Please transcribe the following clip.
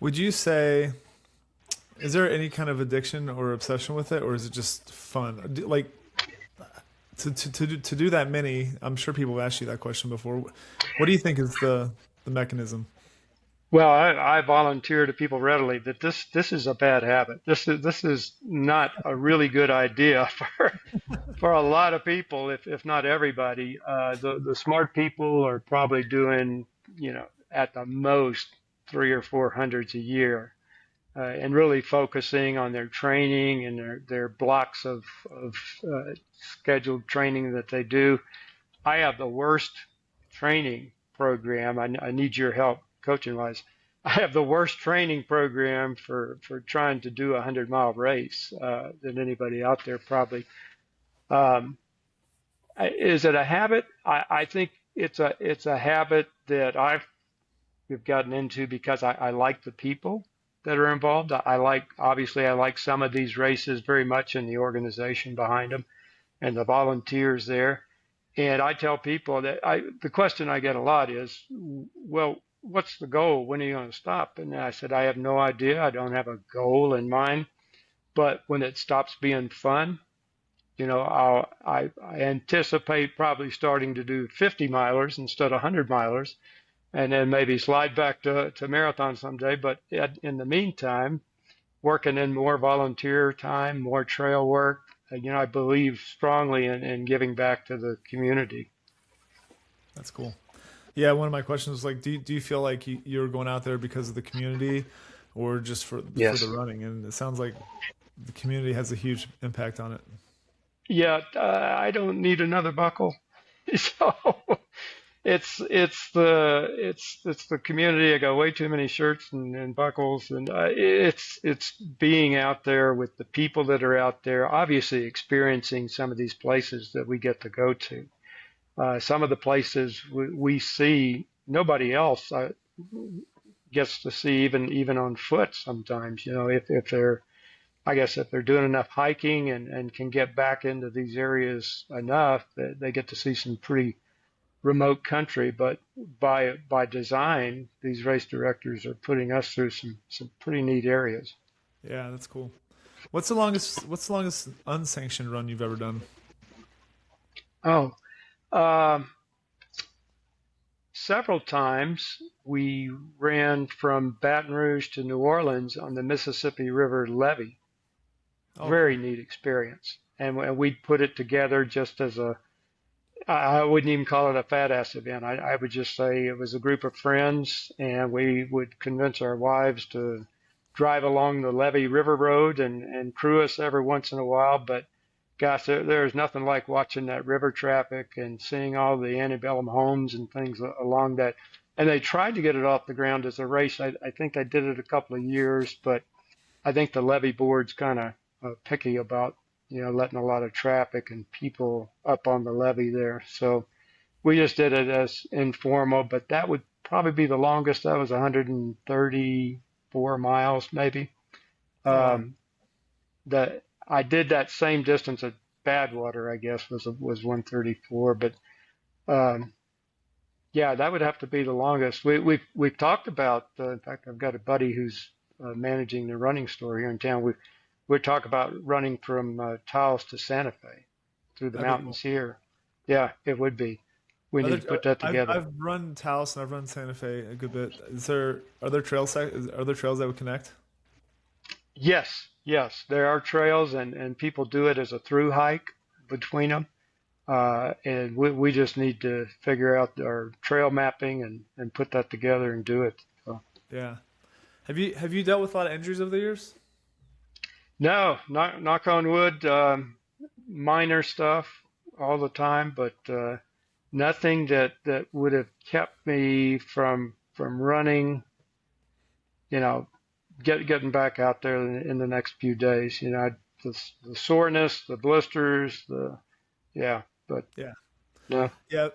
Would you say, is there any kind of addiction or obsession with it, or is it just fun? Like to do that many, I'm sure people have asked you that question before. What do you think is the mechanism? Well, I volunteer to people readily that this is a bad habit. This is not a really good idea for a lot of people, if not everybody. The smart people are probably doing, at the most 300 or 400 a year, and really focusing on their training and their blocks of scheduled training that they do. I have the worst training program. I need your help coaching wise. I have the worst training program for trying to do a 100-mile race than anybody out there probably. Um, is it a habit? I think it's a habit that we've gotten into because I like the people that are involved. I like some of these races very much and the organization behind them and the volunteers there. And I tell people that the question I get a lot is, well, what's the goal? When are you going to stop? And I said, I have no idea. I don't have a goal in mind. But when it stops being fun, I anticipate probably starting to do 50 milers instead of 100 milers, and then maybe slide back to marathon someday. But in the meantime, working in more volunteer time, more trail work, I believe strongly in giving back to the community. That's cool. Yeah, one of my questions was like, do you feel like you're going out there because of the community, or just for the Yes. running? And it sounds like the community has a huge impact on it. Yeah, I don't need another buckle. So it's the community. I got way too many shirts and buckles, and it's being out there with the people that are out there, obviously experiencing some of these places that we get to go to. Some of the places we see nobody else gets to see, even on foot sometimes. If they're I guess if they're doing enough hiking and can get back into these areas enough, that they get to see some pretty remote country. But by design, these race directors are putting us through some pretty neat areas. Yeah, that's cool. What's the longest unsanctioned run you've ever done? Oh, um, several times we ran from Baton Rouge to New Orleans on the Mississippi River levee. Oh, Very cool. neat experience. And we'd put it together just as I wouldn't even call it a fat ass event. I would just say it was a group of friends, and we would convince our wives to drive along the Levee River Road and crew us every once in a while. But gosh, there's nothing like watching that river traffic and seeing all the antebellum homes and things along that. And they tried to get it off the ground as a race. I think they did it a couple of years, but I think the levee board's kind of picky about letting a lot of traffic and people up on the levee there. So we just did it as informal, but that would probably be the longest. That was 134 miles, maybe. Oh, wow. Um, that I did that same distance at Badwater, I guess was 134. But um, yeah, that would have to be the longest. We've talked about. In fact, I've got a buddy who's managing the running store here in town. We talk about running from Taos to Santa Fe through the That'd be cool. mountains here. Yeah, it would be. We need to put that together. I've run Taos and I've run Santa Fe a good bit. Are there trails that would connect? Yes, yes, there are trails and people do it as a through hike between them. And we just need to figure out our trail mapping and put that together and do it. So, Yeah. Have you dealt with a lot of injuries over the years? no, knock on wood, minor stuff all the time, but nothing that would have kept me from running, you know, getting back out there in the next few days. The soreness, the blisters, yeah, but Yeah. no. Yeah.